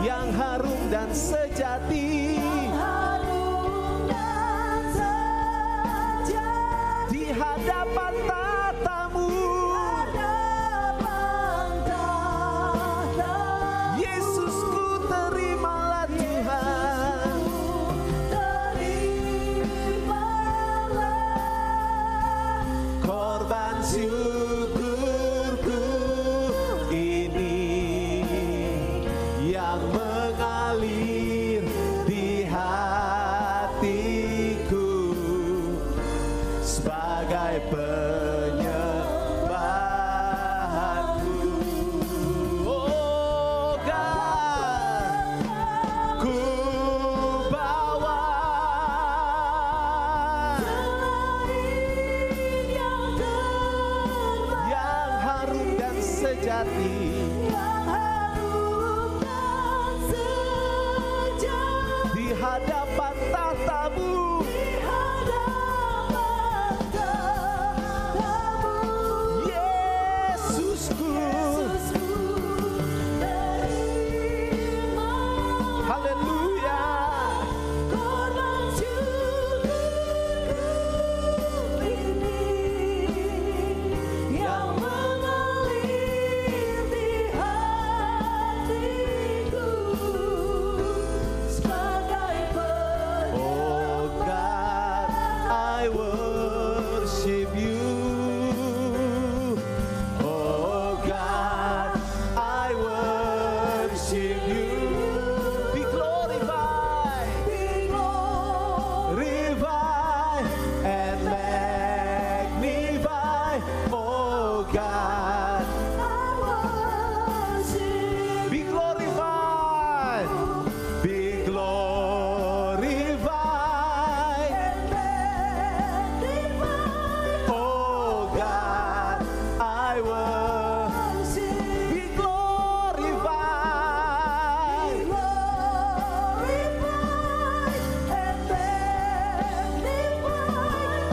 yang harum dan sejati, di hadapan tatamu. Yesusku, terimalah Tuhan. Korban syukurku ini yang mengalir di hatiku sebagai penyembahanku. Oh God, ku bawa yang harum dan sejati, di hadapan tatamu. Yesusku, haleluya. Yang mengalir di hatiku sebagai oh God, I worship you. Oh God, I worship you. Be glorified, revive and magnify. Oh God, be glorified, be glorified. Oh God, I worship. Be glorified.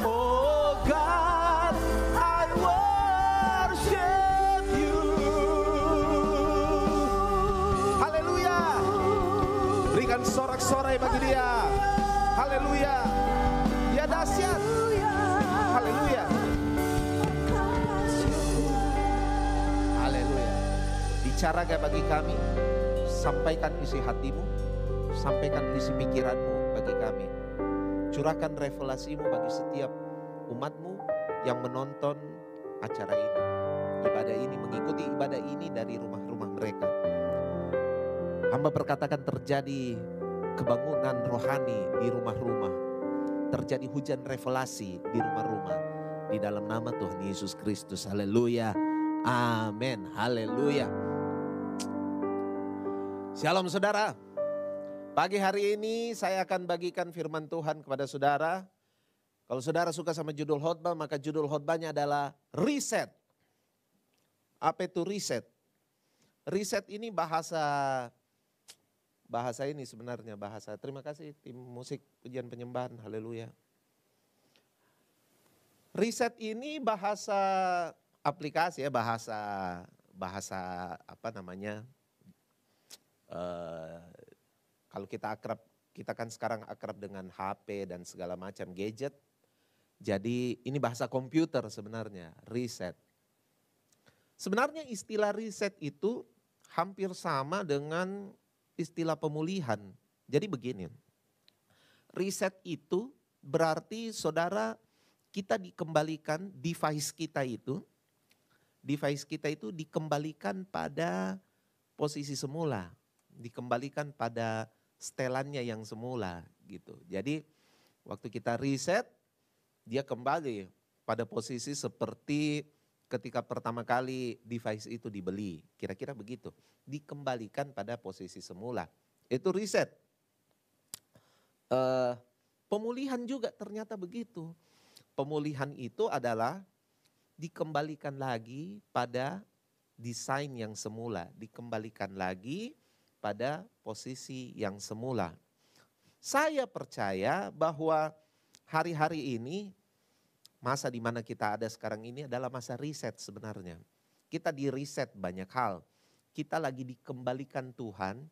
Oh God, I worship you. Haleluya. Berikan sorak-sorai bagi dia. Haleluya. Dia dahsyat. Haleluya. Haleluya. Bicara gak bagi kami, sampaikan isi hatimu, sampaikan isi pikiranmu bagi kami. Curahkan revelasimu bagi setiap umatmu yang menonton acara ini. Ibadah ini, mengikuti ibadah ini dari rumah-rumah mereka. Hamba berkatakan terjadi kebangunan rohani di rumah-rumah. Terjadi hujan revelasi di rumah-rumah. Di dalam nama Tuhan Yesus Kristus. Haleluya. Amin. Haleluya. Shalom saudara. Pagi hari ini saya akan bagikan firman Tuhan kepada saudara. Kalau saudara suka sama judul khotbah, maka judul khotbahnya adalah Reset. Apa itu reset? Reset ini bahasa ini sebenarnya bahasa. Terima kasih tim musik pujian penyembahan. Haleluya. Reset ini bahasa aplikasi ya, bahasa apa namanya? Kalau kita kan sekarang akrab dengan HP dan segala macam gadget. Jadi ini bahasa komputer sebenarnya, reset. Sebenarnya istilah reset itu hampir sama dengan istilah pemulihan. Jadi begini, reset itu berarti saudara kita dikembalikan device kita itu dikembalikan pada posisi semula. Dikembalikan pada setelannya yang semula gitu. Jadi waktu kita reset, dia kembali pada posisi seperti ketika pertama kali device itu dibeli. Kira-kira begitu. Dikembalikan pada posisi semula. Itu reset. Pemulihan juga ternyata begitu. Pemulihan itu adalah dikembalikan lagi pada desain yang semula. Dikembalikan lagi pada posisi yang semula. Saya percaya bahwa hari-hari ini, masa di mana kita ada sekarang ini adalah masa reset sebenarnya. Kita di reset banyak hal. Kita lagi dikembalikan Tuhan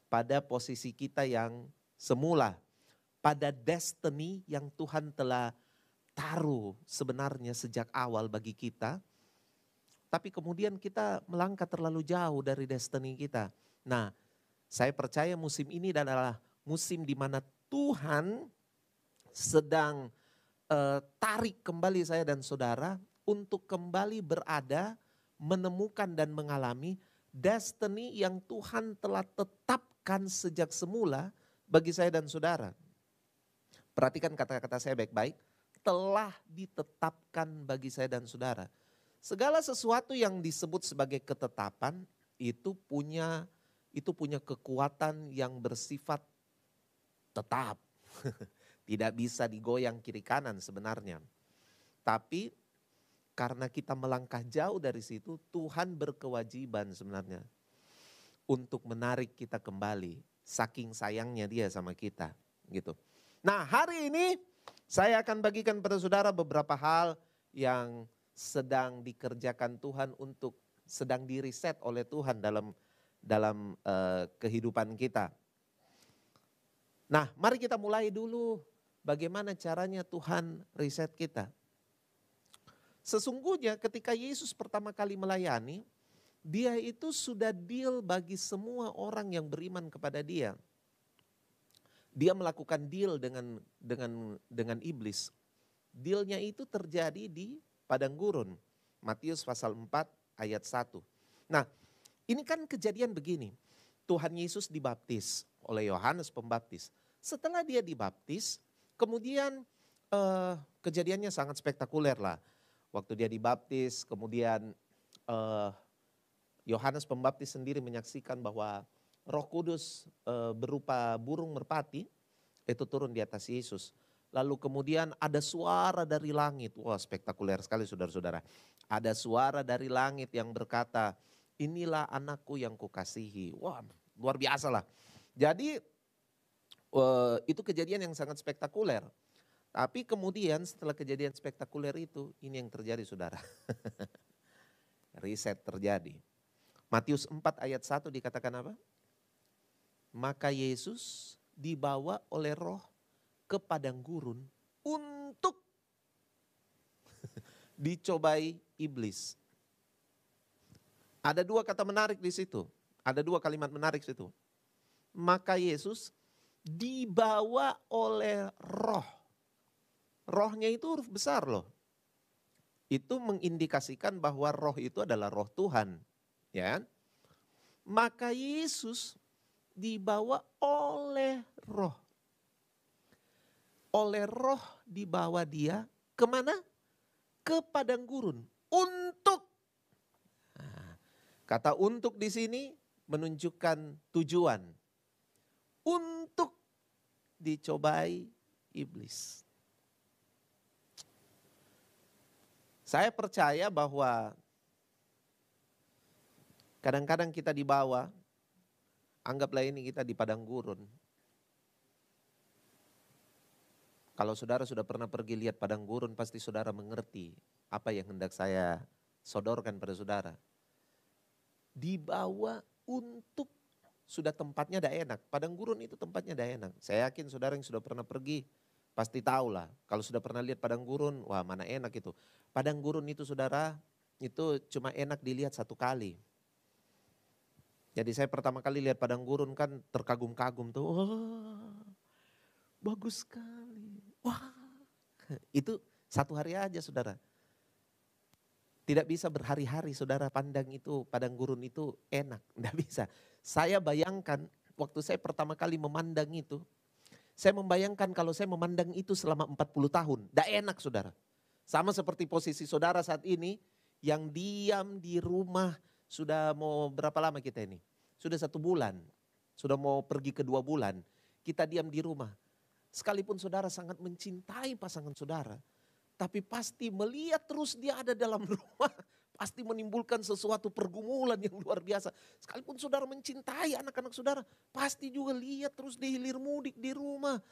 pada posisi kita yang semula, pada destiny yang Tuhan telah taruh sebenarnya sejak awal bagi kita. Tapi kemudian kita melangkah terlalu jauh dari destiny kita. Nah, saya percaya musim ini adalah musim di mana Tuhan sedang tarik kembali saya dan saudara untuk kembali berada, menemukan dan mengalami destiny yang Tuhan telah tetapkan sejak semula bagi saya dan saudara. Perhatikan kata-kata saya baik-baik, telah ditetapkan bagi saya dan saudara. Segala sesuatu yang disebut sebagai ketetapan itu punya kekuatan yang bersifat tetap. Tidak bisa digoyang kiri kanan sebenarnya. Tapi karena kita melangkah jauh dari situ, Tuhan berkewajiban sebenarnya untuk menarik kita kembali. Saking sayangnya Dia sama kita, gitu. Nah, hari ini saya akan bagikan pada saudara beberapa hal yang sedang dikerjakan Tuhan untuk sedang diriset oleh Tuhan dalam kehidupan kita. Nah, mari kita mulai dulu bagaimana caranya Tuhan riset kita. Sesungguhnya ketika Yesus pertama kali melayani, Dia itu sudah deal bagi semua orang yang beriman kepada Dia. Dia melakukan deal dengan iblis. Dealnya itu terjadi di padang gurun. Matius pasal 4 ayat 1. Nah, ini kan kejadian begini. Tuhan Yesus dibaptis oleh Yohanes Pembaptis. Setelah Dia dibaptis, kemudian kejadiannya sangat spektakuler lah. Waktu Dia dibaptis, kemudian Yohanes Pembaptis sendiri menyaksikan bahwa Roh Kudus berupa burung merpati itu turun di atas Yesus. Lalu kemudian ada suara dari langit. Wah, spektakuler sekali saudara-saudara. Ada suara dari langit yang berkata, inilah anakku yang kukasihi. Wah, luar biasa lah. Jadi itu kejadian yang sangat spektakuler. Tapi kemudian setelah kejadian spektakuler itu, ini yang terjadi saudara. Riset terjadi. Matius 4 ayat 1 dikatakan apa? Maka Yesus dibawa oleh Roh ke padang gurun untuk dicobai iblis. Ada dua kata menarik di situ. Ada dua kalimat menarik di situ. Maka Yesus dibawa oleh Roh. Rohnya itu huruf besar loh. Itu mengindikasikan bahwa Roh itu adalah Roh Tuhan. Ya. Maka Yesus dibawa oleh Roh. Oleh Roh dibawa Dia kemana? Ke padang gurun. Untuk. Nah, kata untuk di sini menunjukkan tujuan. Untuk dicobai iblis. Saya percaya bahwa kadang-kadang kita dibawa, anggaplah ini kita di padang gurun. Kalau saudara sudah pernah pergi lihat padang gurun, pasti saudara mengerti apa yang hendak saya sodorkan pada saudara. Dibawa untuk, sudah tempatnya dah enak. Padang gurun itu tempatnya dah enak. Saya yakin saudara yang sudah pernah pergi, pasti tahu lah. Kalau sudah pernah lihat padang gurun, wah mana enak itu. Padang gurun itu saudara, itu cuma enak dilihat satu kali. Jadi saya pertama kali lihat padang gurun kan terkagum-kagum tuh. Wah, bagus sekali. Wah, itu satu hari aja saudara. Tidak bisa berhari-hari saudara pandang itu, padang gurun itu enak. Tidak bisa. Saya bayangkan waktu saya pertama kali memandang itu, saya membayangkan kalau saya memandang itu selama 40 tahun. Tidak enak saudara. Sama seperti posisi saudara saat ini yang diam di rumah sudah mau berapa lama kita ini? Sudah 1 bulan, sudah mau pergi ke 2 bulan. Kita diam di rumah. Sekalipun saudara sangat mencintai pasangan saudara, tapi pasti melihat terus dia ada dalam rumah, pasti menimbulkan sesuatu pergumulan yang luar biasa. Sekalipun saudara mencintai anak-anak saudara, pasti juga lihat terus di hilir mudik di rumah.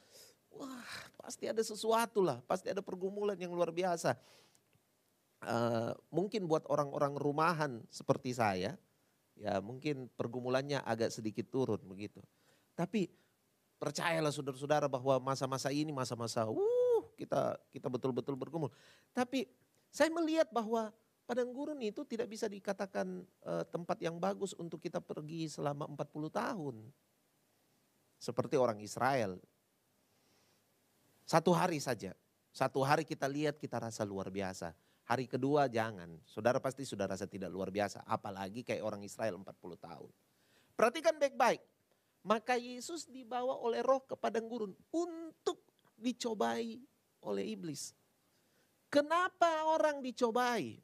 Wah, pasti ada sesuatu lah, pasti ada pergumulan yang luar biasa. Mungkin buat orang-orang rumahan seperti saya, ya mungkin pergumulannya agak sedikit turun begitu. Tapi percayalah saudara-saudara bahwa masa-masa ini masa-masa kita betul-betul bergumul. Tapi saya melihat bahwa padang gurun itu tidak bisa dikatakan tempat yang bagus untuk kita pergi selama 40 tahun. Seperti orang Israel. Satu hari saja. Satu hari kita lihat kita rasa luar biasa. Hari kedua jangan. Saudara pasti sudah rasa tidak luar biasa. Apalagi kayak orang Israel 40 tahun. Perhatikan baik-baik. Maka Yesus dibawa oleh Roh ke padang gurun untuk dicobai oleh iblis. Kenapa orang dicobai?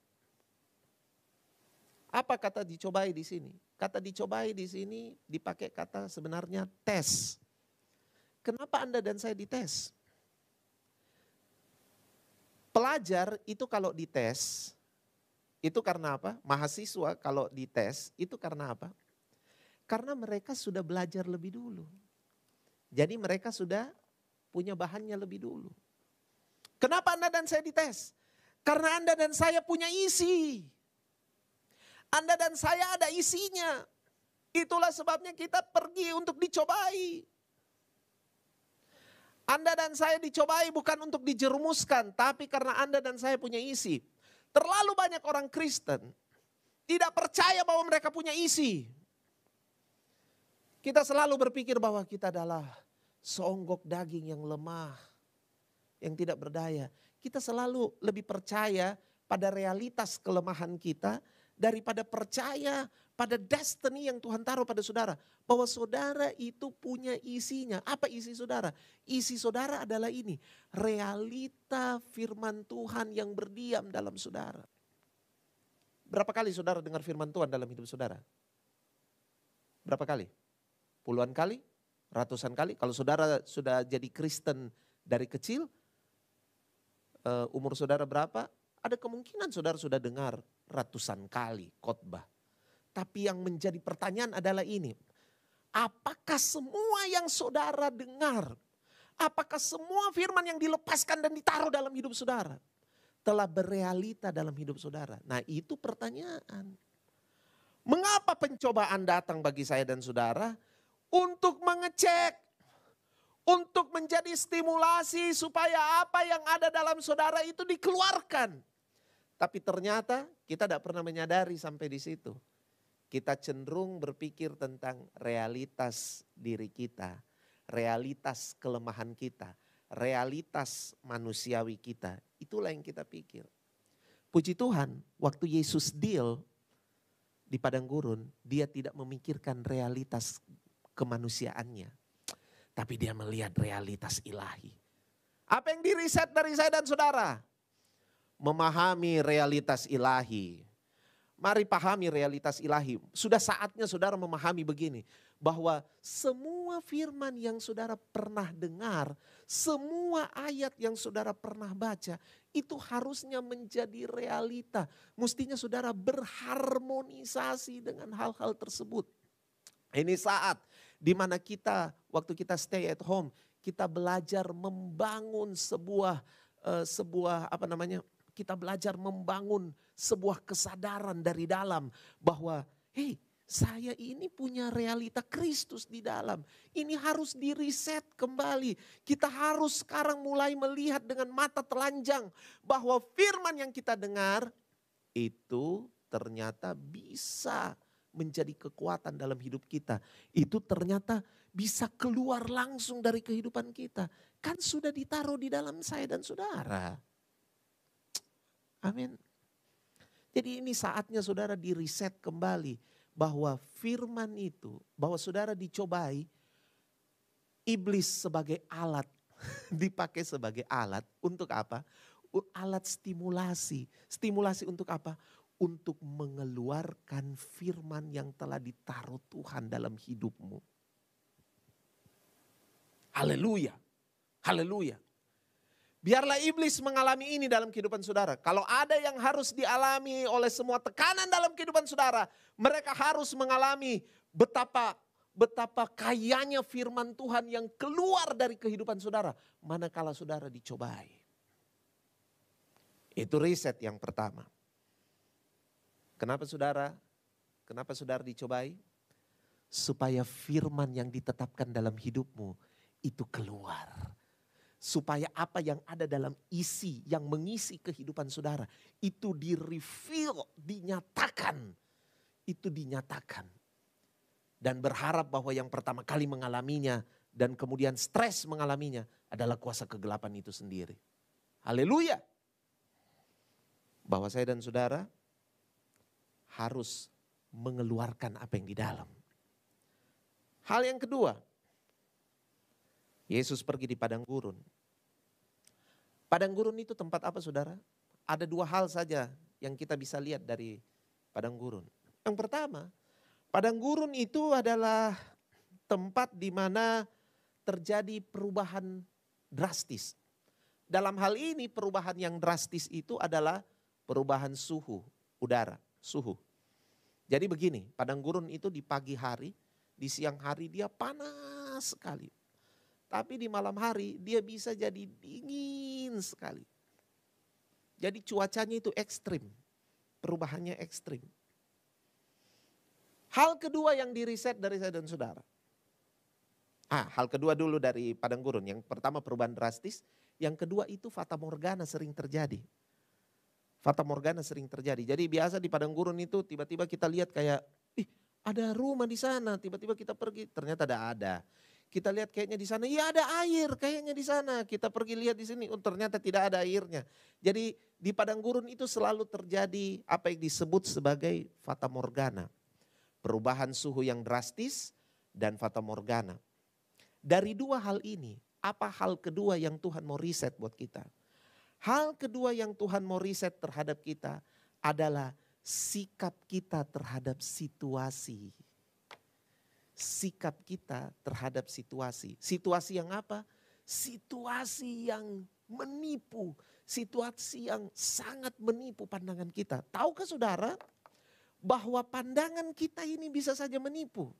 Apa kata dicobai di sini? Kata dicobai di sini dipakai kata sebenarnya tes. Kenapa Anda dan saya dites? Pelajar itu kalau dites, itu karena apa? Mahasiswa kalau dites, itu karena apa? Karena mereka sudah belajar lebih dulu. Jadi mereka sudah punya bahannya lebih dulu. Kenapa Anda dan saya dites? Karena Anda dan saya punya isi. Anda dan saya ada isinya. Itulah sebabnya kita pergi untuk dicobai. Anda dan saya dicobai bukan untuk dijerumuskan, tapi karena Anda dan saya punya isi. Terlalu banyak orang Kristen tidak percaya bahwa mereka punya isi. Kita selalu berpikir bahwa kita adalah seonggok daging yang lemah, yang tidak berdaya. Kita selalu lebih percaya pada realitas kelemahan kita daripada percaya pada destiny yang Tuhan taruh pada saudara. Bahwa saudara itu punya isinya. Apa isi saudara? Isi saudara adalah ini. Realita firman Tuhan yang berdiam dalam saudara. Berapa kali saudara dengar firman Tuhan dalam hidup saudara? Berapa kali? Puluhan kali? Ratusan kali? Kalau saudara sudah jadi Kristen dari kecil, umur saudara berapa? Ada kemungkinan saudara sudah dengar ratusan kali khotbah. Tapi yang menjadi pertanyaan adalah ini. Apakah semua yang saudara dengar, apakah semua firman yang dilepaskan dan ditaruh dalam hidup saudara telah berealita dalam hidup saudara? Nah itu pertanyaan. Mengapa pencobaan datang bagi saya dan saudara? Untuk mengecek, untuk menjadi stimulasi supaya apa yang ada dalam saudara itu dikeluarkan. Tapi ternyata kita tidak pernah menyadari sampai di situ. Kita cenderung berpikir tentang realitas diri kita, realitas kelemahan kita, realitas manusiawi kita. Itulah yang kita pikir. Puji Tuhan, waktu Yesus deal di padang gurun, dia tidak memikirkan realitas kemanusiaannya. Tapi dia melihat realitas ilahi. Apa yang diriset dari saya dan saudara? Memahami realitas ilahi. Mari pahami realitas ilahi. Sudah saatnya saudara memahami begini. Bahwa semua firman yang saudara pernah dengar, semua ayat yang saudara pernah baca, itu harusnya menjadi realita. Mestinya saudara berharmonisasi dengan hal-hal tersebut. Ini saat dimana kita, waktu kita stay at home, kita belajar membangun kita belajar membangun sebuah kesadaran dari dalam bahwa saya ini punya realita Kristus di dalam. Ini harus diriset kembali. Kita harus sekarang mulai melihat dengan mata telanjang bahwa firman yang kita dengar itu ternyata bisa menjadi kekuatan dalam hidup kita. Itu ternyata bisa keluar langsung dari kehidupan kita. Kan sudah ditaruh di dalam saya dan saudara. Amin. Jadi ini saatnya saudara diriset kembali bahwa firman itu, bahwa saudara dicobai, iblis sebagai alat, dipakai sebagai alat untuk apa? Alat stimulasi. Stimulasi untuk apa? Untuk mengeluarkan firman yang telah ditaruh Tuhan dalam hidupmu. Haleluya. Haleluya. Biarlah iblis mengalami ini dalam kehidupan saudara. Kalau ada yang harus dialami oleh semua tekanan dalam kehidupan saudara, mereka harus mengalami betapa kayanya firman Tuhan yang keluar dari kehidupan saudara manakala saudara dicobai. Itu riset yang pertama. Kenapa saudara dicobai? supaya firman yang ditetapkan dalam hidupmu itu keluar. Supaya apa yang ada dalam isi, yang mengisi kehidupan saudara, itu di-reveal, dinyatakan. Itu dinyatakan. Dan berharap bahwa yang pertama kali mengalaminya dan kemudian stres mengalaminya adalah kuasa kegelapan itu sendiri. Haleluya. Bahwa saya dan saudara harus mengeluarkan apa yang di dalam. Hal yang kedua, Yesus pergi di padang gurun. Padang gurun itu tempat apa saudara? Ada dua hal saja yang kita bisa lihat dari padang gurun. Yang pertama, padang gurun itu adalah tempat di mana terjadi perubahan drastis. Dalam hal ini perubahan yang drastis itu adalah perubahan suhu udara, suhu. Jadi begini, padang gurun itu di pagi hari, di siang hari dia panas sekali. Tapi di malam hari dia bisa jadi dingin sekali. Jadi cuacanya itu ekstrim. Perubahannya ekstrim. Hal kedua yang diriset dari saya dan saudara. Hal kedua dulu dari padang gurun. Yang pertama perubahan drastis. Yang kedua itu fata morgana sering terjadi. Fata morgana sering terjadi. Jadi biasa di padang gurun itu tiba-tiba kita lihat kayak, ada rumah di sana. Tiba-tiba kita pergi, ternyata tidak ada. Kita lihat kayaknya di sana, iya ada air kayaknya di sana. Kita pergi lihat di sini, ternyata tidak ada airnya. Jadi di padang gurun itu selalu terjadi apa yang disebut sebagai fata morgana. Perubahan suhu yang drastis dan fata morgana. Dari dua hal ini, apa hal kedua yang Tuhan mau riset buat kita? Hal kedua yang Tuhan mau riset terhadap kita adalah sikap kita terhadap situasi. Sikap kita terhadap situasi. Situasi yang apa? Situasi yang menipu. Situasi yang sangat menipu pandangan kita. Tahukah saudara bahwa pandangan kita ini bisa saja menipu?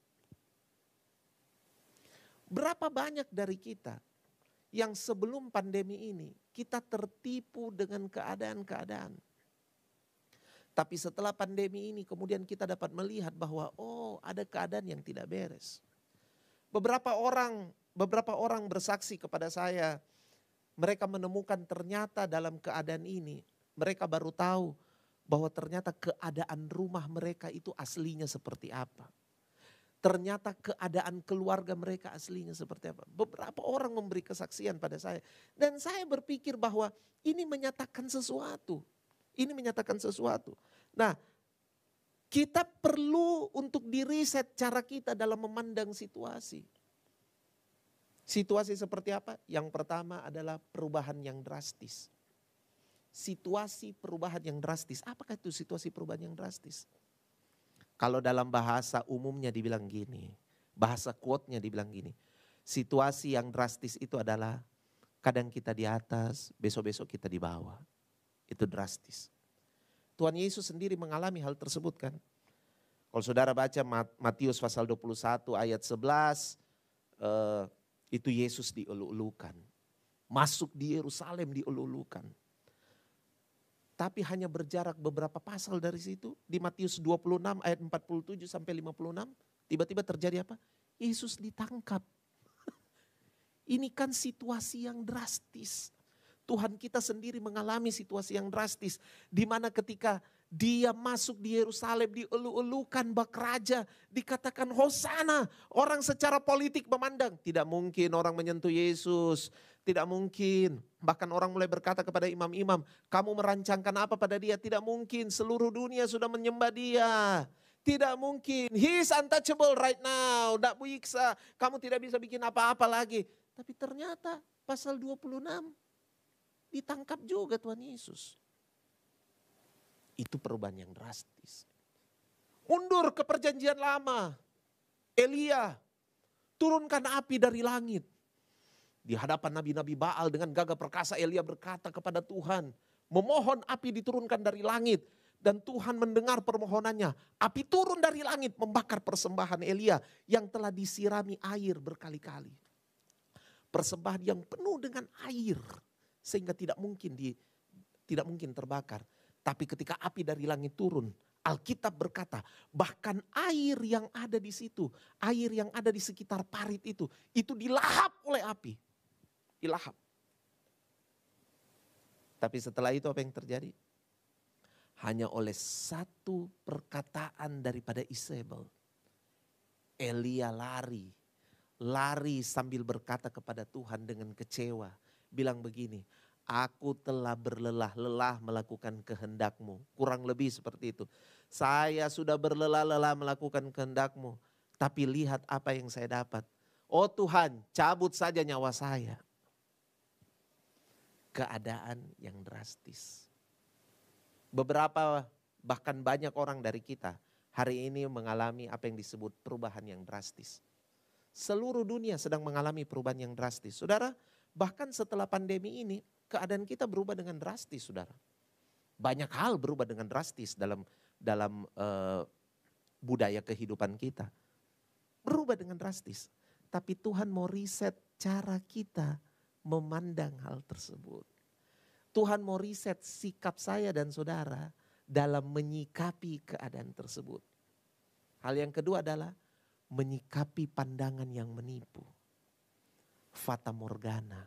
Berapa banyak dari kita yang sebelum pandemi ini kita tertipu dengan keadaan-keadaan. Tapi setelah pandemi ini kemudian kita dapat melihat bahwa ada keadaan yang tidak beres. Beberapa orang bersaksi kepada saya, mereka menemukan ternyata dalam keadaan ini, mereka baru tahu bahwa ternyata keadaan rumah mereka itu aslinya seperti apa. Ternyata keadaan keluarga mereka aslinya seperti apa. Beberapa orang memberi kesaksian pada saya. Dan saya berpikir bahwa ini menyatakan sesuatu. Ini menyatakan sesuatu. Nah, kita perlu untuk diriset cara kita dalam memandang situasi. Situasi seperti apa? Yang pertama adalah perubahan yang drastis. Situasi perubahan yang drastis. Apakah itu situasi perubahan yang drastis? Kalau dalam bahasa umumnya dibilang gini. Bahasa quote-nya dibilang gini. Situasi yang drastis itu adalah kadang kita di atas, besok-besok kita di bawah. Itu drastis. Tuhan Yesus sendiri mengalami hal tersebut kan. Kalau saudara baca Matius pasal 21 ayat 11. Itu Yesus dielu-elukan. Masuk di Yerusalem dielu-elukan. Tapi hanya berjarak beberapa pasal dari situ. Di Matius 26 ayat 47 sampai 56. Tiba-tiba terjadi apa? Yesus ditangkap. Ini kan situasi yang drastis. Tuhan kita sendiri mengalami situasi yang drastis. Di mana ketika dia masuk di Yerusalem dielu-elukan bak raja. Dikatakan Hosana. Orang secara politik memandang. Tidak mungkin orang menyentuh Yesus. Tidak mungkin. Bahkan orang mulai berkata kepada imam-imam. Kamu merancangkan apa pada dia? Tidak mungkin. Seluruh dunia sudah menyembah dia. Tidak mungkin. He is untouchable right now. Tidak bisa. Kamu tidak bisa bikin apa-apa lagi. Tapi ternyata pasal 26. Ditangkap juga Tuhan Yesus. Itu perubahan yang drastis. Undur ke perjanjian lama. Elia turunkan api dari langit. Di hadapan nabi-nabi Baal dengan gagah perkasa Elia berkata kepada Tuhan. Memohon api diturunkan dari langit. Dan Tuhan mendengar permohonannya. Api turun dari langit membakar persembahan Elia yang telah disirami air berkali-kali. Persembahan yang penuh dengan air. Sehingga tidak mungkin terbakar. Tapi ketika api dari langit turun, Alkitab berkata, bahkan air yang ada di situ, air yang ada di sekitar parit itu dilahap oleh api. Dilahap. Tapi setelah itu apa yang terjadi? Hanya oleh satu perkataan daripada Isabel, Elia lari sambil berkata kepada Tuhan dengan kecewa. Bilang begini, aku telah berlelah-lelah melakukan kehendak-Mu. Kurang lebih seperti itu. Saya sudah berlelah-lelah melakukan kehendak-Mu. Tapi lihat apa yang saya dapat. Oh Tuhan, cabut saja nyawa saya. Keadaan yang drastis. Beberapa bahkan banyak orang dari kita hari ini mengalami apa yang disebut perubahan yang drastis. Seluruh dunia sedang mengalami perubahan yang drastis. Saudara, bahkan setelah pandemi ini keadaan kita berubah dengan drastis, saudara. Banyak hal berubah dengan drastis dalam budaya kehidupan kita. Berubah dengan drastis. Tapi Tuhan mau riset cara kita memandang hal tersebut. Tuhan mau riset sikap saya dan saudara dalam menyikapi keadaan tersebut. Hal yang kedua adalah menyikapi pandangan yang menipu. Fata morgana.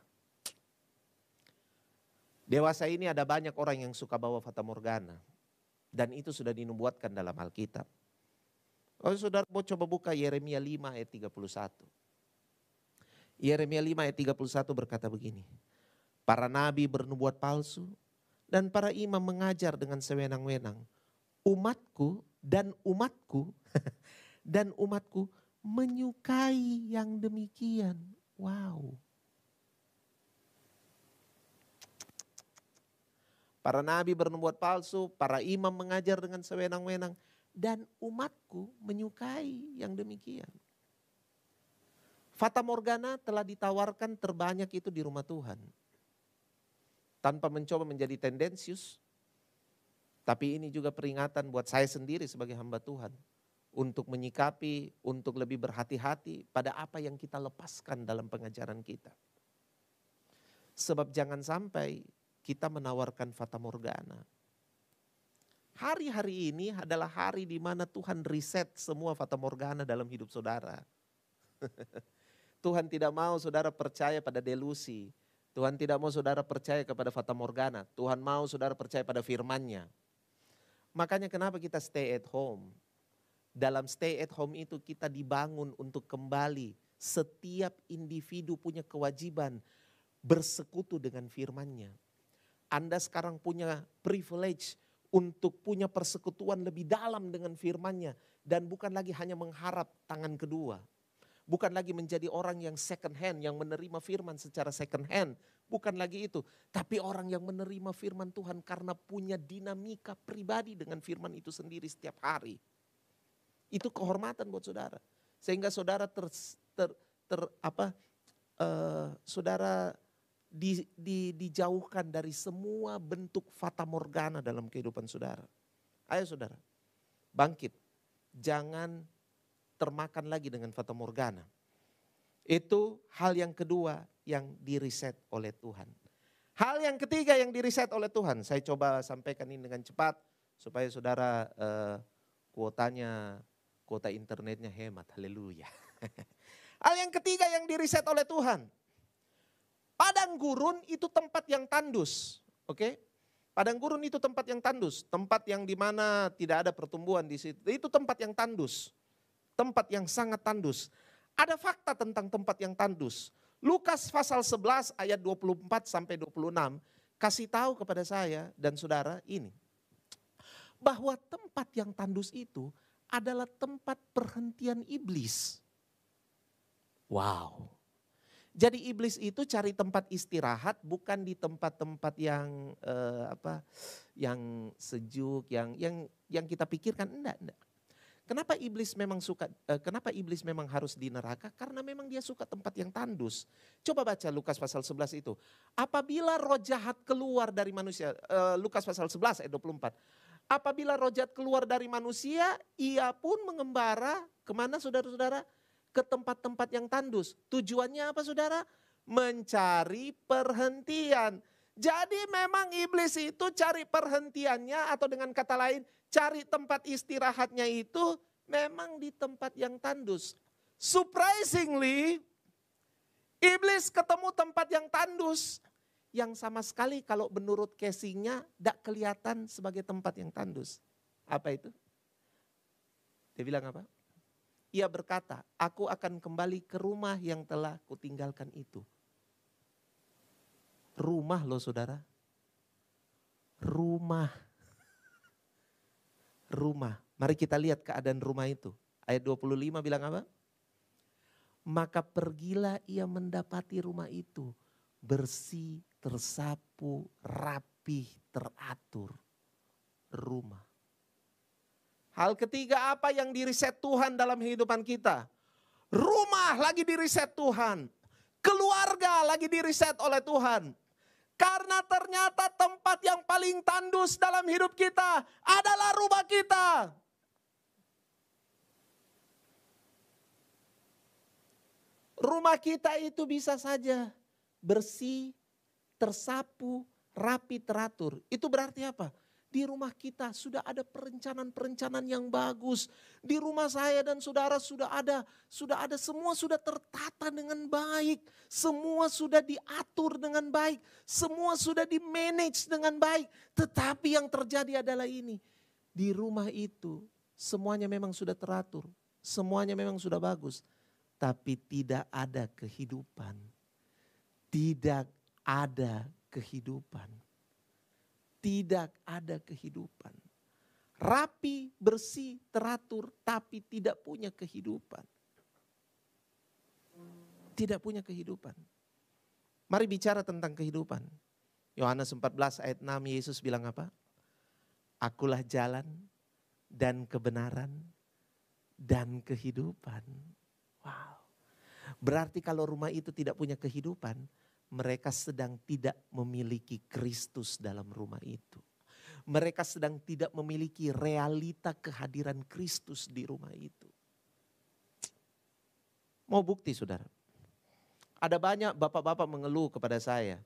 Dewasa ini ada banyak orang yang suka bawa fata morgana. Dan itu sudah dinubuatkan dalam Alkitab. Kalau saudara mau coba buka Yeremia 5 ayat 31. Yeremia 5 ayat 31 berkata begini. Para nabi bernubuat palsu dan para imam mengajar dengan sewenang-wenang. Umatku dan umatku menyukai yang demikian. Wow. Para nabi bernubuat palsu, para imam mengajar dengan sewenang-wenang. Dan umatku menyukai yang demikian. Fata morgana telah ditawarkan terbanyak itu di rumah Tuhan. Tanpa mencoba menjadi tendensius. Tapi ini juga peringatan buat saya sendiri sebagai hamba Tuhan. Untuk menyikapi, untuk lebih berhati-hati pada apa yang kita lepaskan dalam pengajaran kita. Sebab jangan sampai kita menawarkan fata morgana. Hari-hari ini adalah hari di mana Tuhan riset semua fata morgana dalam hidup saudara. Tuhan tidak mau saudara percaya pada delusi. Tuhan tidak mau saudara percaya kepada fata morgana. Tuhan mau saudara percaya pada firman-Nya. Makanya kenapa kita stay at home. Dalam stay at home itu kita dibangun untuk kembali. Setiap individu punya kewajiban bersekutu dengan firman-Nya. Anda sekarang punya privilege untuk punya persekutuan lebih dalam dengan firman-Nya. Dan bukan lagi hanya mengharap tangan kedua. Bukan lagi menjadi orang yang second hand, yang menerima firman secara second hand. Bukan lagi itu. Tapi orang yang menerima firman Tuhan karena punya dinamika pribadi dengan firman itu sendiri setiap hari. Itu kehormatan buat saudara. Sehingga saudara saudara dijauhkan dari semua bentuk fata morgana dalam kehidupan saudara. Ayo saudara, bangkit. Jangan termakan lagi dengan fata morgana. Itu hal yang kedua yang diriset oleh Tuhan. Hal yang ketiga yang diriset oleh Tuhan. Saya coba sampaikan ini dengan cepat supaya saudara kuota internetnya hemat. Haleluya. Hal yang ketiga yang diriset oleh Tuhan. Padang gurun itu tempat yang tandus. Oke? Padang gurun itu tempat yang tandus. Tempat yang dimana tidak ada pertumbuhan di situ. Itu tempat yang tandus. Tempat yang sangat tandus. Ada fakta tentang tempat yang tandus. Lukas pasal 11 ayat 24 sampai 26 kasih tahu kepada saya dan saudara ini. Bahwa tempat yang tandus itu adalah tempat perhentian iblis. Wow. Jadi iblis itu cari tempat istirahat bukan di tempat-tempat yang yang sejuk, yang kita pikirkan enggak. Kenapa iblis memang harus di neraka? Karena memang dia suka tempat yang tandus. Coba baca Lukas pasal 11 itu. Apabila roh jahat keluar dari manusia, Lukas pasal 11 ayat 24. Apabila roh jahat keluar dari manusia, ia pun mengembara kemana saudara-saudara? Ke tempat-tempat yang tandus. Tujuannya apa saudara? Mencari perhentian. Jadi memang iblis itu cari perhentiannya atau dengan kata lain cari tempat istirahatnya itu memang di tempat yang tandus. Surprisingly, iblis ketemu tempat yang tandus. Yang sama sekali kalau menurut casingnya tidak kelihatan sebagai tempat yang tandus. Apa itu? Dia bilang apa? Ia berkata, aku akan kembali ke rumah yang telah kutinggalkan itu. Rumah loh saudara. Rumah. Rumah. Mari kita lihat keadaan rumah itu. Ayat 25 bilang apa? Maka pergilah ia mendapati rumah itu. Bersih, tersapu, rapih, teratur. Rumah. Hal ketiga apa yang diriset Tuhan dalam kehidupan kita? Rumah lagi diriset Tuhan. Keluarga lagi diriset oleh Tuhan. Karena ternyata tempat yang paling tandus dalam hidup kita adalah rumah kita. Rumah kita itu bisa saja bersih, tersapu, rapi, teratur. Itu berarti apa? Di rumah kita sudah ada perencanaan-perencanaan yang bagus. Di rumah saya dan saudara sudah ada semua sudah tertata dengan baik. Semua sudah diatur dengan baik. Semua sudah di-manage dengan baik. Tetapi yang terjadi adalah ini. Di rumah itu semuanya memang sudah teratur. Semuanya memang sudah bagus. Tapi tidak ada kehidupan. Tidak ada kehidupan. Tidak ada kehidupan. Rapi, bersih, teratur, tapi tidak punya kehidupan. Tidak punya kehidupan. Mari bicara tentang kehidupan. Yohanes 14 ayat 6 Yesus bilang apa? Akulah jalan dan kebenaran dan kehidupan. Wow. Berarti kalau rumah itu tidak punya kehidupan, mereka sedang tidak memiliki Kristus dalam rumah itu. Mereka sedang tidak memiliki realita kehadiran Kristus di rumah itu. Mau bukti saudara? Ada banyak bapak-bapak mengeluh kepada saya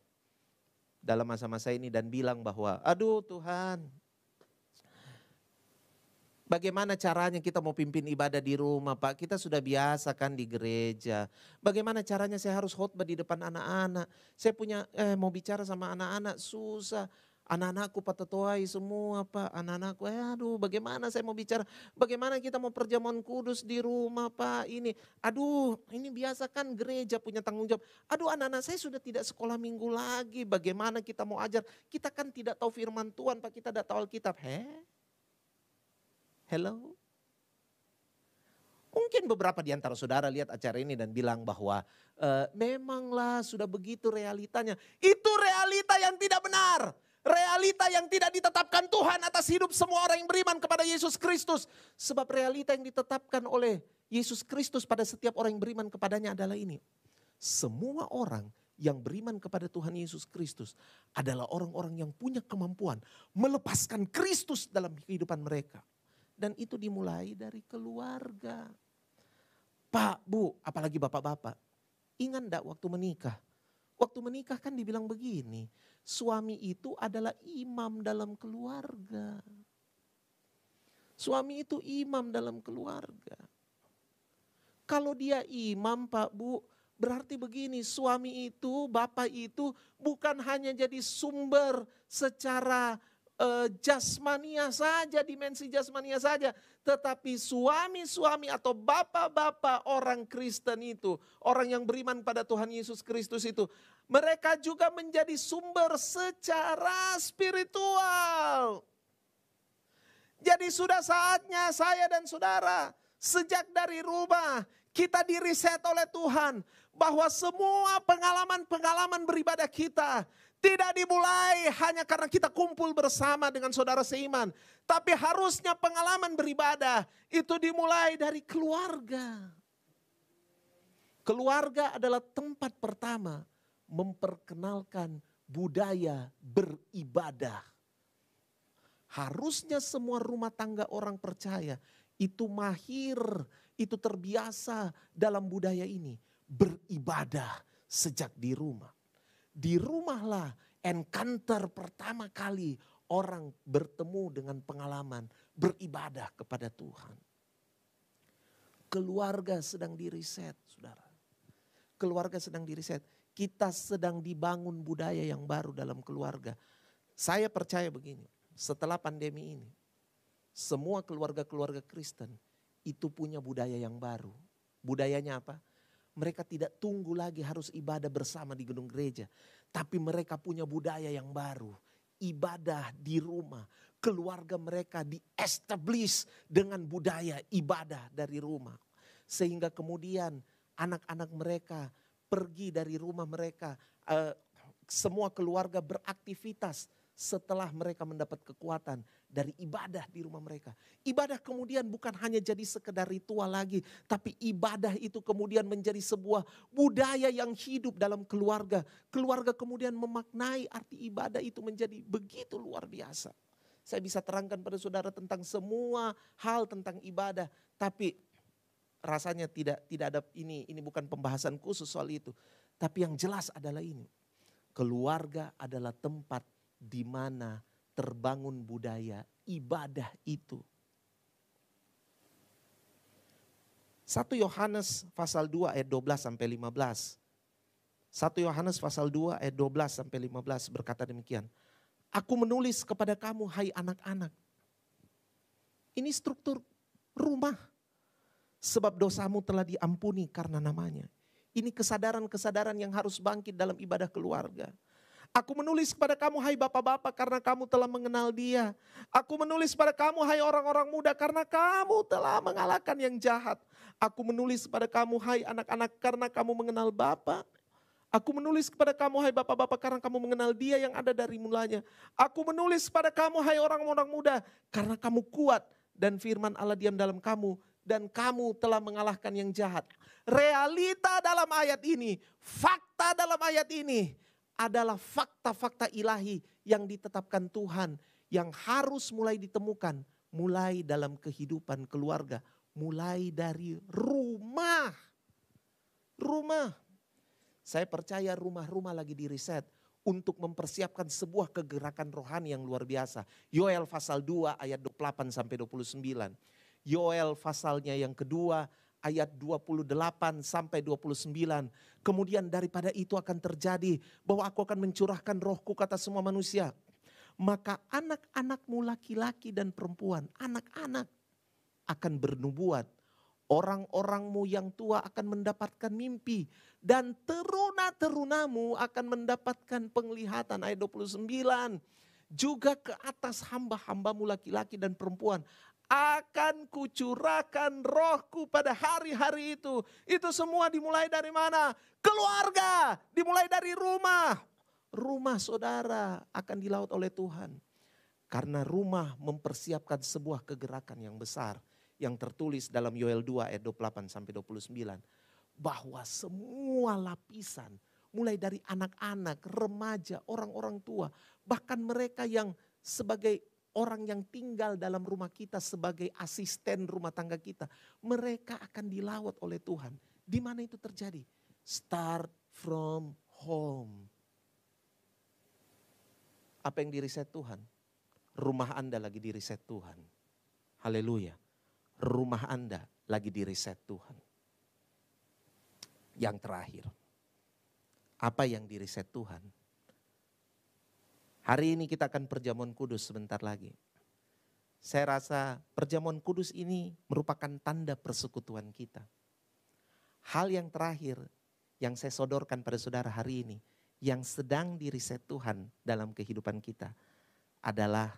dalam masa-masa ini dan bilang bahwa, aduh Tuhan, bagaimana caranya kita mau pimpin ibadah di rumah Pak? Kita sudah biasa kan di gereja. Bagaimana caranya saya harus khotbah di depan anak-anak? Saya mau bicara sama anak-anak susah. Anak-anakku patetoai semua Pak. Anak-anakku aduh bagaimana saya mau bicara. Bagaimana kita mau perjamuan kudus di rumah Pak ini. Aduh ini biasa kan gereja punya tanggung jawab. Aduh anak-anak saya sudah tidak sekolah minggu lagi. Bagaimana kita mau ajar. Kita kan tidak tahu firman Tuhan Pak. Kita tidak tahu Alkitab. Hello? Mungkin beberapa di antara saudara lihat acara ini dan bilang bahwa memanglah sudah begitu realitanya. Itu realita yang tidak benar. Realita yang tidak ditetapkan Tuhan atas hidup semua orang yang beriman kepada Yesus Kristus. Sebab realita yang ditetapkan oleh Yesus Kristus pada setiap orang yang beriman kepadanya adalah ini. Semua orang yang beriman kepada Tuhan Yesus Kristus adalah orang-orang yang punya kemampuan melepaskan Kristus dalam kehidupan mereka. Dan itu dimulai dari keluarga. Pak, Bu, apalagi bapak-bapak. Ingat enggak waktu menikah? Waktu menikah kan dibilang begini. Suami itu adalah imam dalam keluarga. Suami itu imam dalam keluarga. Kalau dia imam Pak, Bu, berarti begini. Suami itu, bapak itu bukan hanya jadi sumber secara jasmania saja, dimensi jasmania saja. Tetapi suami-suami atau bapak-bapak orang Kristen itu, orang yang beriman pada Tuhan Yesus Kristus itu, mereka juga menjadi sumber secara spiritual. Jadi sudah saatnya saya dan saudara, sejak dari rumah kita diriset oleh Tuhan. Bahwa semua pengalaman-pengalaman beribadah kita tidak dimulai hanya karena kita kumpul bersama dengan saudara seiman. Tapi harusnya pengalaman beribadah itu dimulai dari keluarga. Keluarga adalah tempat pertama memperkenalkan budaya beribadah. Harusnya semua rumah tangga orang percaya itu mahir, itu terbiasa dalam budaya ini. Beribadah sejak di rumah. Di rumahlah encounter pertama kali orang bertemu dengan pengalaman beribadah kepada Tuhan. Keluarga sedang diriset, saudara. Keluarga sedang diriset. Kita sedang dibangun budaya yang baru dalam keluarga. Saya percaya begini, setelah pandemi ini, semua keluarga-keluarga Kristen itu punya budaya yang baru. Budayanya apa? Mereka tidak tunggu lagi harus ibadah bersama di gedung gereja. Tapi mereka punya budaya yang baru. Ibadah di rumah. Keluarga mereka di-establish dengan budaya ibadah dari rumah. Sehingga kemudian anak-anak mereka pergi dari rumah mereka. Semua keluarga beraktivitas setelah mereka mendapat kekuatan dari ibadah di rumah mereka. Ibadah kemudian bukan hanya jadi sekedar ritual lagi, tapi ibadah itu kemudian menjadi sebuah budaya yang hidup dalam keluarga. Keluarga kemudian memaknai arti ibadah itu menjadi begitu luar biasa. Saya bisa terangkan pada saudara tentang semua hal tentang ibadah, tapi rasanya tidak ada ini bukan pembahasan khusus soal itu. Tapi yang jelas adalah ini. Keluarga adalah tempat di mana terbangun budaya ibadah itu. 1 Yohanes pasal 2 ayat 12 sampai 15. 1 Yohanes pasal 2 ayat 12 sampai 15 berkata demikian. Aku menulis kepada kamu hai anak-anak. Ini struktur rumah. Sebab dosamu telah diampuni karena namanya. Ini kesadaran-kesadaran yang harus bangkit dalam ibadah keluarga. Aku menulis kepada kamu hai bapak-bapak karena kamu telah mengenal Dia. Aku menulis kepada kamu hai orang-orang muda karena kamu telah mengalahkan yang jahat. Aku menulis kepada kamu hai anak-anak karena kamu mengenal Bapa. Aku menulis kepada kamu hai bapak-bapak karena kamu mengenal Dia yang ada dari mulanya. Aku menulis kepada kamu hai orang-orang muda karena kamu kuat dan firman Allah diam dalam kamu dan kamu telah mengalahkan yang jahat. Realita dalam ayat ini, fakta dalam ayat ini adalah fakta-fakta ilahi yang ditetapkan Tuhan yang harus mulai ditemukan mulai dalam kehidupan keluarga, mulai dari rumah. Rumah. Saya percaya rumah-rumah lagi diriset untuk mempersiapkan sebuah kegerakan rohani yang luar biasa. Yoel pasal 2 ayat 28 sampai 29. Yoel pasalnya yang kedua ayat 28 sampai 29. Kemudian daripada itu akan terjadi bahwa aku akan mencurahkan rohku kata semua manusia. Maka anak-anakmu laki-laki dan perempuan, anak-anak akan bernubuat. Orang-orangmu yang tua akan mendapatkan mimpi. Dan teruna-terunamu akan mendapatkan penglihatan. Ayat 29. Juga ke atas hamba-hambamu laki-laki dan perempuan akan kucurahkan rohku pada hari-hari itu. Itu semua dimulai dari mana? Keluarga, dimulai dari rumah. Rumah saudara akan dilaut oleh Tuhan. Karena rumah mempersiapkan sebuah kegerakan yang besar. Yang tertulis dalam Yoel 2 ayat 28 sampai 29. Bahwa semua lapisan, mulai dari anak-anak, remaja, orang-orang tua. Bahkan mereka yang sebagai orang yang tinggal dalam rumah kita sebagai asisten rumah tangga kita. Mereka akan dilaut oleh Tuhan. Di mana itu terjadi? Start from home. Apa yang diriset Tuhan? Rumah Anda lagi diriset Tuhan. Haleluya. Rumah Anda lagi diriset Tuhan. Yang terakhir. Apa yang diriset Tuhan? Hari ini kita akan perjamuan kudus sebentar lagi. Saya rasa perjamuan kudus ini merupakan tanda persekutuan kita. Hal yang terakhir yang saya sodorkan pada saudara hari ini, yang sedang diriset Tuhan dalam kehidupan kita adalah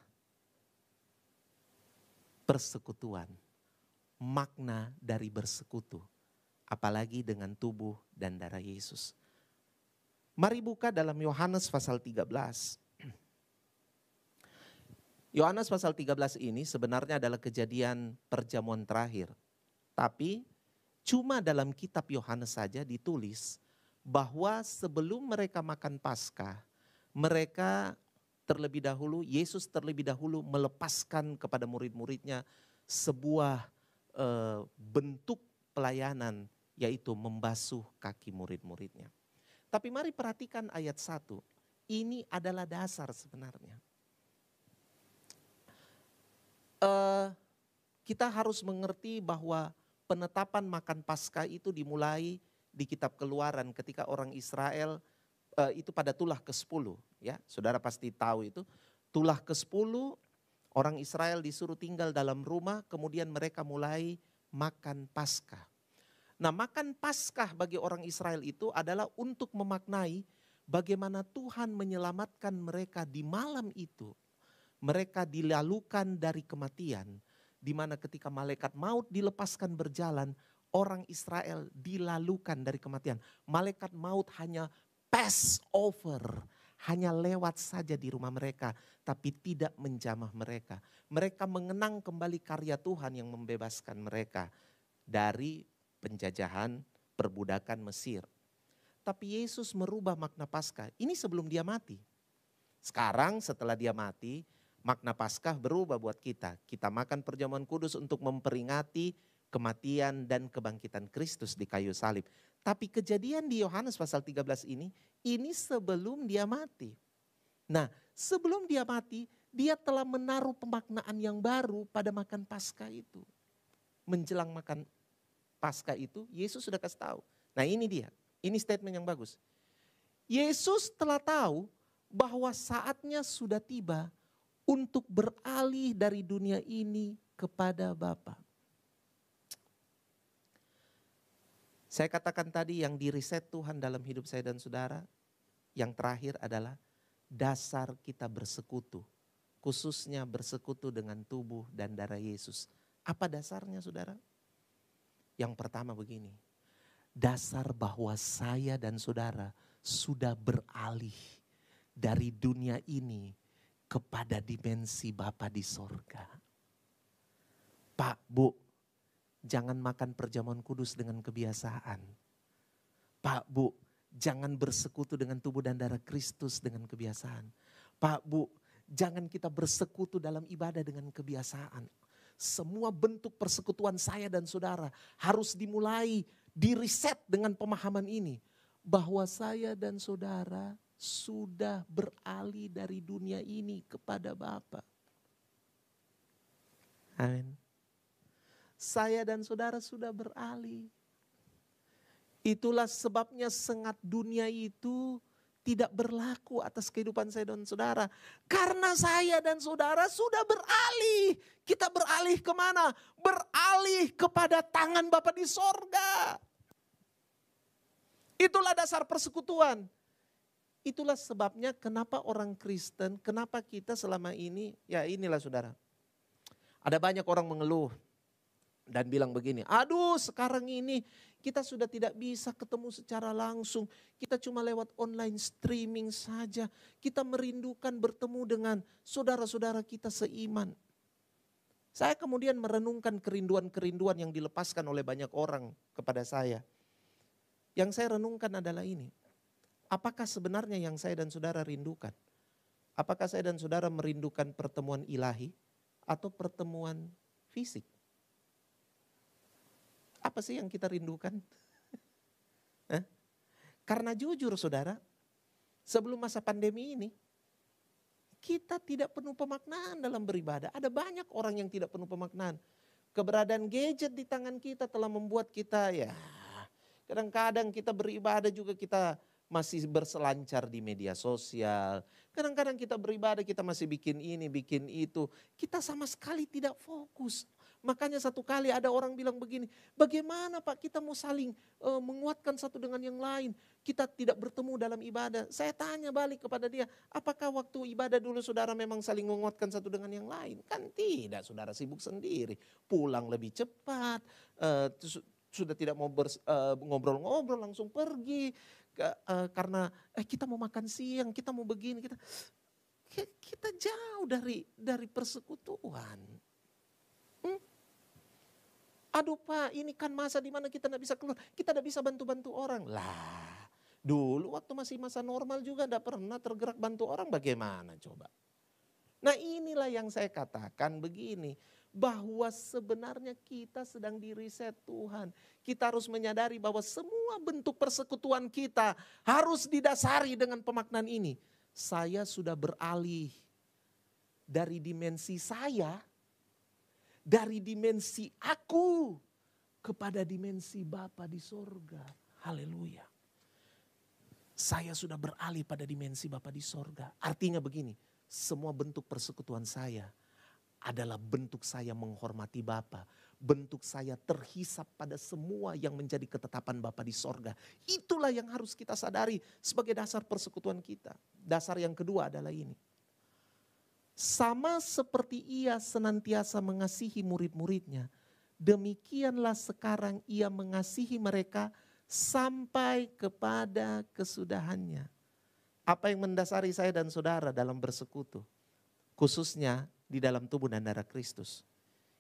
persekutuan. Makna dari bersekutu, apalagi dengan tubuh dan darah Yesus. Mari buka dalam Yohanes pasal 13. Yohanes pasal 13 ini sebenarnya adalah kejadian perjamuan terakhir. Tapi cuma dalam kitab Yohanes saja ditulis bahwa sebelum mereka makan Paskah, mereka terlebih dahulu, Yesus terlebih dahulu melepaskan kepada murid-muridnya sebuah bentuk pelayanan, yaitu membasuh kaki murid-muridnya. Tapi mari perhatikan ayat 1, ini adalah dasar sebenarnya. eh, kita harus mengerti bahwa penetapan makan Paskah itu dimulai di kitab Keluaran ketika orang Israel itu pada tulah ke-10, ya. Saudara pasti tahu itu. Tulah ke-10 orang Israel disuruh tinggal dalam rumah, kemudian mereka mulai makan Paskah. Nah, makan Paskah bagi orang Israel itu adalah untuk memaknai bagaimana Tuhan menyelamatkan mereka di malam itu. Mereka dilalukan dari kematian, di mana ketika malaikat maut dilepaskan berjalan, orang Israel dilalukan dari kematian. Malaikat maut hanya pass over, hanya lewat saja di rumah mereka, tapi tidak menjamah mereka. Mereka mengenang kembali karya Tuhan yang membebaskan mereka dari penjajahan perbudakan Mesir. Tapi Yesus merubah makna Paskah. Ini sebelum dia mati. Sekarang setelah dia mati, makna Paskah berubah buat kita. Kita makan perjamuan kudus untuk memperingati kematian dan kebangkitan Kristus di kayu salib. Tapi kejadian di Yohanes pasal 13 ini sebelum dia mati. Nah, sebelum dia mati, dia telah menaruh pemaknaan yang baru pada makan Paskah itu. Menjelang makan Paskah itu, Yesus sudah kasih tahu. Nah, ini dia. Ini statement yang bagus. Yesus telah tahu bahwa saatnya sudah tiba untuk beralih dari dunia ini kepada Bapa. Saya katakan tadi yang diriset Tuhan dalam hidup saya dan saudara, yang terakhir adalah dasar kita bersekutu. Khususnya bersekutu dengan tubuh dan darah Yesus. Apa dasarnya saudara? Yang pertama begini, dasar bahwa saya dan saudara sudah beralih dari dunia ini kepada dimensi Bapa di sorga. Pak, Bu, jangan makan perjamuan kudus dengan kebiasaan. Pak, Bu, jangan bersekutu dengan tubuh dan darah Kristus dengan kebiasaan. Pak, Bu, jangan kita bersekutu dalam ibadah dengan kebiasaan. Semua bentuk persekutuan saya dan saudara harus dimulai, diriset dengan pemahaman ini. Bahwa saya dan saudara sudah beralih dari dunia ini kepada Bapa. Amin. Saya dan saudara sudah beralih. Itulah sebabnya sengat dunia itu tidak berlaku atas kehidupan saya dan saudara. Karena saya dan saudara sudah beralih. Kita beralih kemana? Beralih kepada tangan Bapa di sorga. Itulah dasar persekutuan. Itulah sebabnya kenapa orang Kristen, kenapa kita selama ini, ya inilah saudara. Ada banyak orang mengeluh dan bilang begini, aduh sekarang ini kita sudah tidak bisa ketemu secara langsung. Kita cuma lewat online streaming saja. Kita merindukan bertemu dengan saudara-saudara kita seiman. Saya kemudian merenungkan kerinduan-kerinduan yang dilepaskan oleh banyak orang kepada saya. Yang saya renungkan adalah ini. Apakah sebenarnya yang saya dan saudara rindukan? Apakah saya dan saudara merindukan pertemuan ilahi atau pertemuan fisik? Apa sih yang kita rindukan? Karena jujur saudara, sebelum masa pandemi ini, kita tidak penuh pemaknaan dalam beribadah. Ada banyak orang yang tidak penuh pemaknaan. Keberadaan gadget di tangan kita telah membuat kita ya, kadang-kadang kita beribadah juga kita masih berselancar di media sosial. Kadang-kadang kita beribadah kita masih bikin ini, bikin itu. Kita sama sekali tidak fokus. Makanya satu kali ada orang bilang begini, bagaimana Pak kita mau saling menguatkan satu dengan yang lain. Kita tidak bertemu dalam ibadah. Saya tanya balik kepada dia, apakah waktu ibadah dulu saudara memang saling menguatkan satu dengan yang lain? Kan tidak, saudara sibuk sendiri. Pulang lebih cepat, sudah tidak mau ngobrol-ngobrol langsung pergi. Karena kita mau makan siang, kita mau begini. Kita jauh dari persekutuan. Aduh Pak, ini kan masa di mana kita tidak bisa keluar. Kita tidak bisa bantu-bantu orang. Lah, dulu waktu masih masa normal juga tidak pernah tergerak bantu orang. Bagaimana coba? Nah inilah yang saya katakan begini. Bahwa sebenarnya kita sedang diriset Tuhan. Kita harus menyadari bahwa semua bentuk persekutuan kita harus didasari dengan pemaknaan ini. Saya sudah beralih dari dimensi saya Dari dimensi aku kepada dimensi Bapa di sorga. Haleluya. Saya sudah beralih pada dimensi Bapa di sorga. Artinya begini, semua bentuk persekutuan saya adalah bentuk saya menghormati Bapa. Bentuk saya terhisap pada semua yang menjadi ketetapan Bapa di sorga. Itulah yang harus kita sadari sebagai dasar persekutuan kita. Dasar yang kedua adalah ini. Sama seperti ia senantiasa mengasihi murid-muridnya, demikianlah sekarang ia mengasihi mereka sampai kepada kesudahannya. Apa yang mendasari saya dan saudara dalam bersekutu? Khususnya di dalam tubuh dan darah Kristus.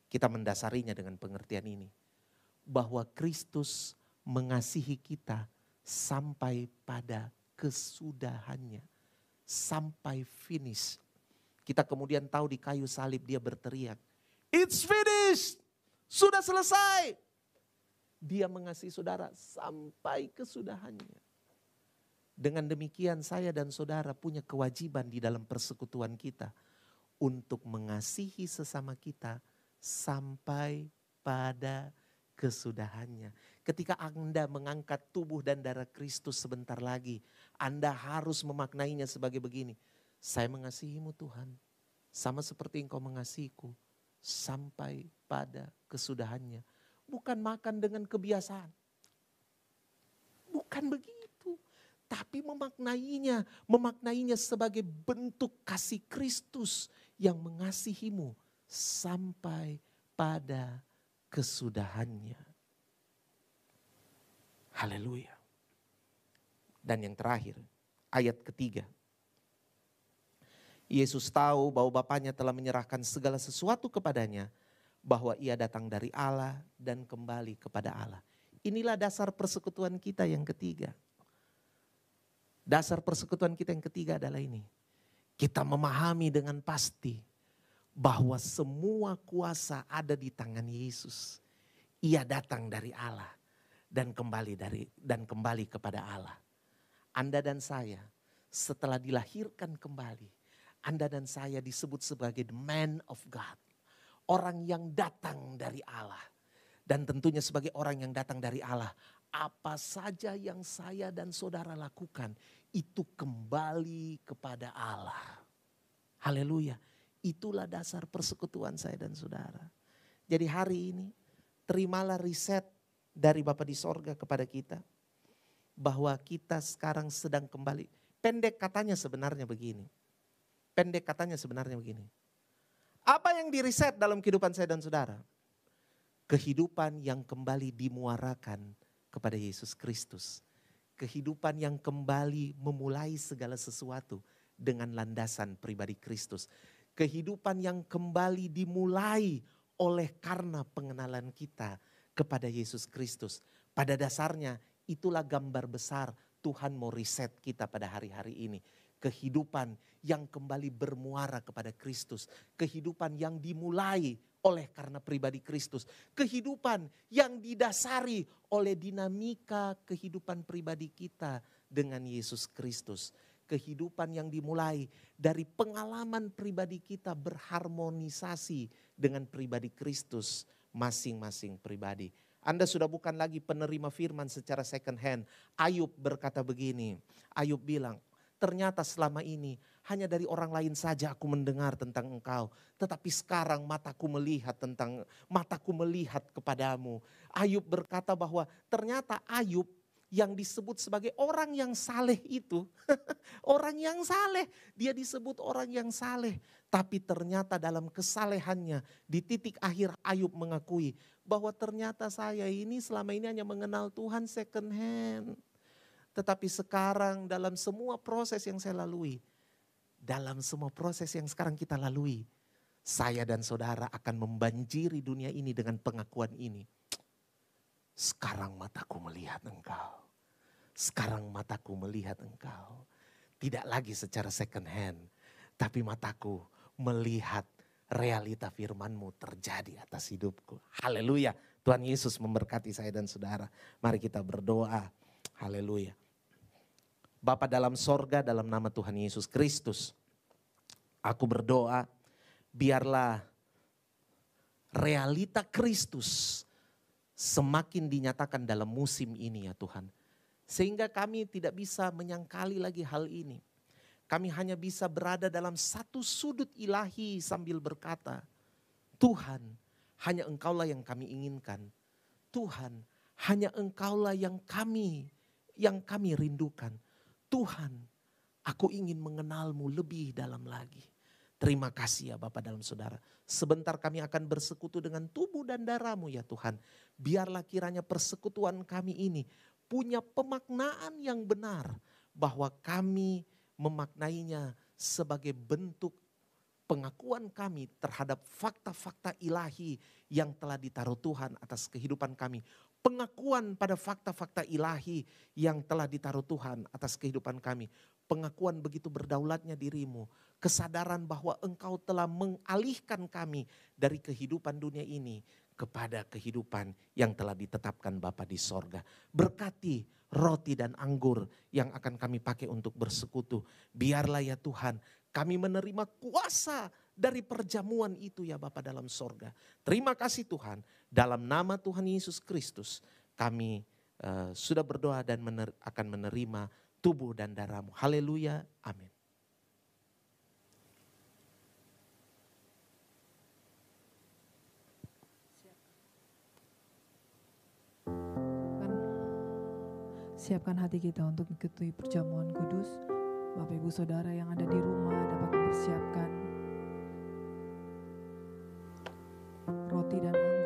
Kita mendasarinya dengan pengertian ini. Bahwa Kristus mengasihi kita sampai pada kesudahannya. Sampai finish. Kita kemudian tahu di kayu salib dia berteriak, "It's finished!" Sudah selesai. Dia mengasihi saudara sampai kesudahannya. Dengan demikian saya dan saudara punya kewajiban di dalam persekutuan kita untuk mengasihi sesama kita sampai pada kesudahannya. Ketika Anda mengangkat tubuh dan darah Kristus sebentar lagi, Anda harus memaknainya sebagai begini. Saya mengasihimu Tuhan, sama seperti engkau mengasihiku, sampai pada kesudahannya. Bukan makan dengan kebiasaan. Bukan begitu. Tapi memaknainya sebagai bentuk kasih Kristus yang mengasihimu sampai pada kesudahannya. Haleluya. Dan yang terakhir, ayat ketiga. Yesus tahu bahwa Bapaknya telah menyerahkan segala sesuatu kepadanya, bahwa ia datang dari Allah dan kembali kepada Allah. Inilah dasar persekutuan kita yang ketiga. Dasar persekutuan kita yang ketiga adalah ini. Kita memahami dengan pasti bahwa semua kuasa ada di tangan Yesus. Ia datang dari Allah dan kembali kepada Allah. Anda dan saya setelah dilahirkan kembali, Anda dan saya disebut sebagai the man of God. Orang yang datang dari Allah. Dan tentunya sebagai orang yang datang dari Allah, apa saja yang saya dan saudara lakukan, itu kembali kepada Allah. Haleluya. Itulah dasar persekutuan saya dan saudara. Jadi hari ini, terimalah riset dari Bapa di sorga kepada kita. Bahwa kita sekarang sedang kembali. Pendek katanya sebenarnya begini. Apa yang diriset dalam kehidupan saya dan saudara? Kehidupan yang kembali dimuarakan kepada Yesus Kristus. Kehidupan yang kembali memulai segala sesuatu dengan landasan pribadi Kristus. Kehidupan yang kembali dimulai oleh karena pengenalan kita kepada Yesus Kristus. Pada dasarnya itulah gambar besar Tuhan mau riset kita pada hari-hari ini. Kehidupan yang kembali bermuara kepada Kristus. Kehidupan yang dimulai oleh karena pribadi Kristus. Kehidupan yang didasari oleh dinamika kehidupan pribadi kita dengan Yesus Kristus. Kehidupan yang dimulai dari pengalaman pribadi kita berharmonisasi dengan pribadi Kristus masing-masing pribadi. Anda sudah bukan lagi penerima firman secara second hand. Ayub berkata begini, Ayub bilang, ternyata selama ini hanya dari orang lain saja aku mendengar tentang engkau. Tetapi sekarang mataku melihat kepadamu. Ayub berkata bahwa ternyata Ayub yang disebut sebagai orang yang saleh itu. Orang yang saleh, dia disebut orang yang saleh. Tapi ternyata dalam kesalehannya di titik akhir Ayub mengakui bahwa ternyata saya ini selama ini hanya mengenal Tuhan second hand. Tetapi sekarang dalam semua proses yang saya lalui, dalam semua proses yang sekarang kita lalui, saya dan saudara akan membanjiri dunia ini dengan pengakuan ini. Sekarang mataku melihat engkau. Sekarang mataku melihat engkau. Tidak lagi secara second hand, tapi mataku melihat realita firman-Mu terjadi atas hidupku. Haleluya. Tuhan Yesus memberkati saya dan saudara. Mari kita berdoa. Haleluya. Bapa dalam sorga, dalam nama Tuhan Yesus Kristus, aku berdoa biarlah realita Kristus semakin dinyatakan dalam musim ini ya Tuhan. Sehingga kami tidak bisa menyangkali lagi hal ini. Kami hanya bisa berada dalam satu sudut ilahi sambil berkata, Tuhan, hanya Engkaulah yang kami inginkan. Tuhan, hanya Engkaulah yang kami rindukan. Tuhan, aku ingin mengenal-Mu lebih dalam lagi. Terima kasih ya Bapak dalam saudara. Sebentar kami akan bersekutu dengan tubuh dan darah-Mu ya Tuhan. Biarlah kiranya persekutuan kami ini punya pemaknaan yang benar. Bahwa kami memaknainya sebagai bentuk pengakuan kami terhadap fakta-fakta ilahi yang telah ditaruh Tuhan atas kehidupan kami. Pengakuan pada fakta-fakta ilahi yang telah ditaruh Tuhan atas kehidupan kami. Pengakuan begitu berdaulatnya diri-Mu. Kesadaran bahwa Engkau telah mengalihkan kami dari kehidupan dunia ini kepada kehidupan yang telah ditetapkan Bapa di sorga. Berkati roti dan anggur yang akan kami pakai untuk bersekutu. Biarlah ya Tuhan kami menerima kuasa dari perjamuan itu ya Bapa dalam sorga. Terima kasih Tuhan, dalam nama Tuhan Yesus Kristus kami sudah berdoa dan akan menerima tubuh dan darah-Mu. Haleluya, amin. Siapkan hati kita untuk mengikuti perjamuan kudus. Bapak Ibu Saudara yang ada di rumah dapat mempersiapkan roti dan anggur.